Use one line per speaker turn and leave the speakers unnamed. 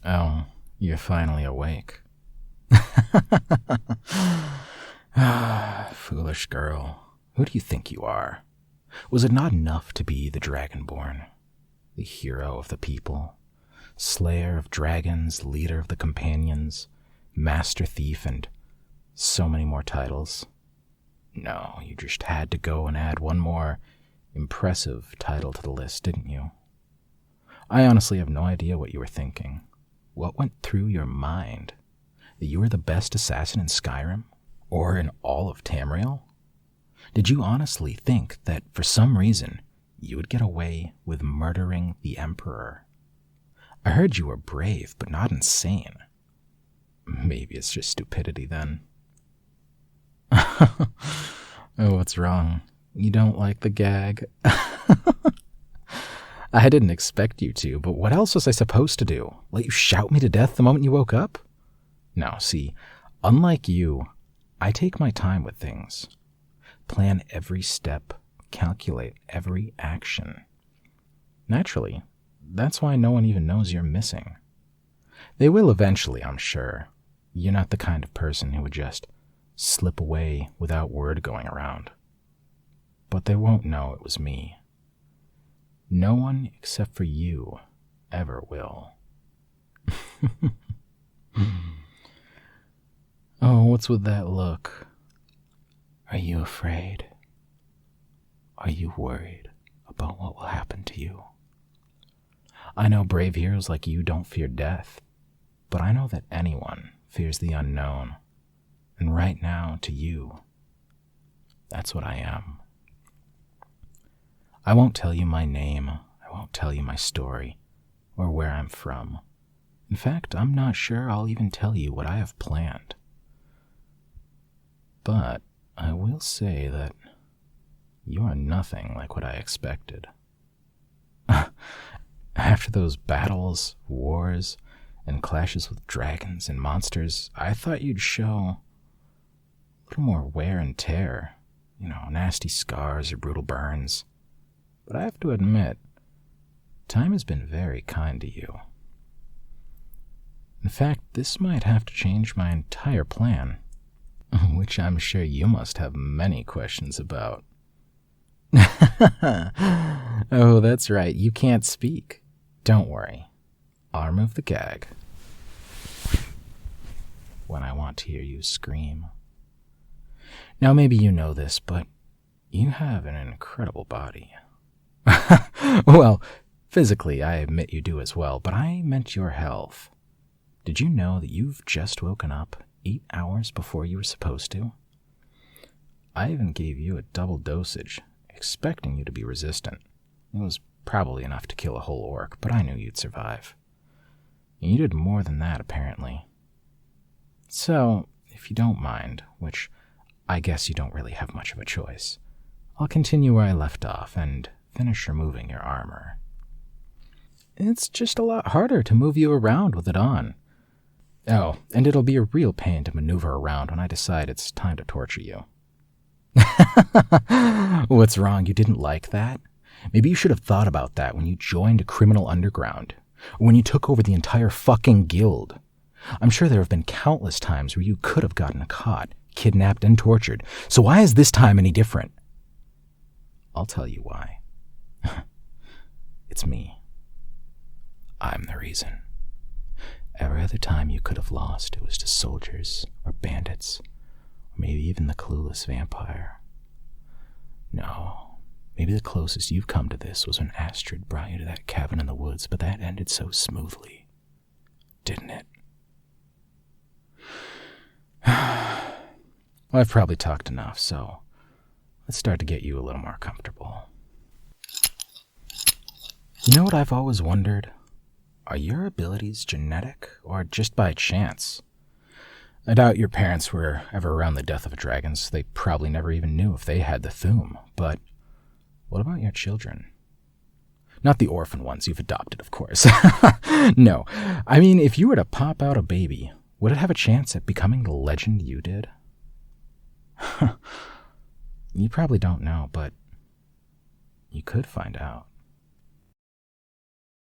Oh, you're finally awake. Foolish girl. Who do you think you are? Was it not enough to be the Dragonborn, the hero of the people, slayer of dragons, leader of the companions, master thief, and so many more titles? No, you just had to go and add one more impressive title to the list, didn't you? I honestly have no idea what you were thinking. What went through your mind? That you were the best assassin in Skyrim? Or in all of Tamriel? Did you honestly think that for some reason you would get away with murdering the Emperor? I heard you were brave, but not insane. Maybe it's just stupidity then. Oh, what's wrong? You don't like the gag? I didn't expect you to, but what else was I supposed to do? Let you shout me to death the moment you woke up? No, see, unlike you, I take my time with things. Plan every step, calculate every action. Naturally, that's why no one even knows you're missing. They will eventually, I'm sure. You're not the kind of person who would just slip away without word going around. But they won't know it was me. No one except for you ever will. Oh, what's with that look? Are you afraid? Are you worried about what will happen to you? I know brave heroes like you don't fear death, but I know that anyone fears the unknown. And right now, to you, that's what I am. I won't tell you my name, I won't tell you my story, or where I'm from. In fact, I'm not sure I'll even tell you what I have planned. But I will say that you are nothing like what I expected. After those battles, wars, and clashes with dragons and monsters, I thought you'd show a little more wear and tear. Nasty scars or brutal burns. But I have to admit, time has been very kind to you. In fact, this might have to change my entire plan, which I'm sure you must have many questions about. Oh, that's right, you can't speak. Don't worry, I'll remove the gag when I want to hear you scream. Now, maybe you know this, but you have an incredible body. Well, physically, I admit you do as well, but I meant your health. Did you know that you've just woken up 8 hours before you were supposed to? I even gave you a double dosage, expecting you to be resistant. It was probably enough to kill a whole orc, but I knew you'd survive. And you did more than that, apparently. So, if you don't mind, which I guess you don't really have much of a choice, I'll continue where I left off and finish removing your armor. It's just a lot harder to move you around with it on. Oh, and it'll be a real pain to maneuver around when I decide it's time to torture you. What's wrong? You didn't like that? Maybe you should have thought about that when you joined a criminal underground, or when you took over the entire fucking guild. I'm sure there have been countless times where you could have gotten caught, kidnapped, and tortured, so why is this time any different? I'll tell you why. It's me. I'm the reason. Every other time you could have lost, it was to soldiers or bandits, or maybe even the clueless vampire. No, maybe the closest you've come to this was when Astrid brought you to that cabin in the woods, but that ended so smoothly, didn't it? Well, I've probably talked enough, so let's start to get you a little more comfortable. You know what I've always wondered? Are your abilities genetic or just by chance? I doubt your parents were ever around the death of a dragon, so they probably never even knew if they had the Thuum. But what about your children? Not the orphan ones you've adopted, of course. No, I mean, if you were to pop out a baby, would it have a chance at becoming the legend you did? You probably don't know, but you could find out.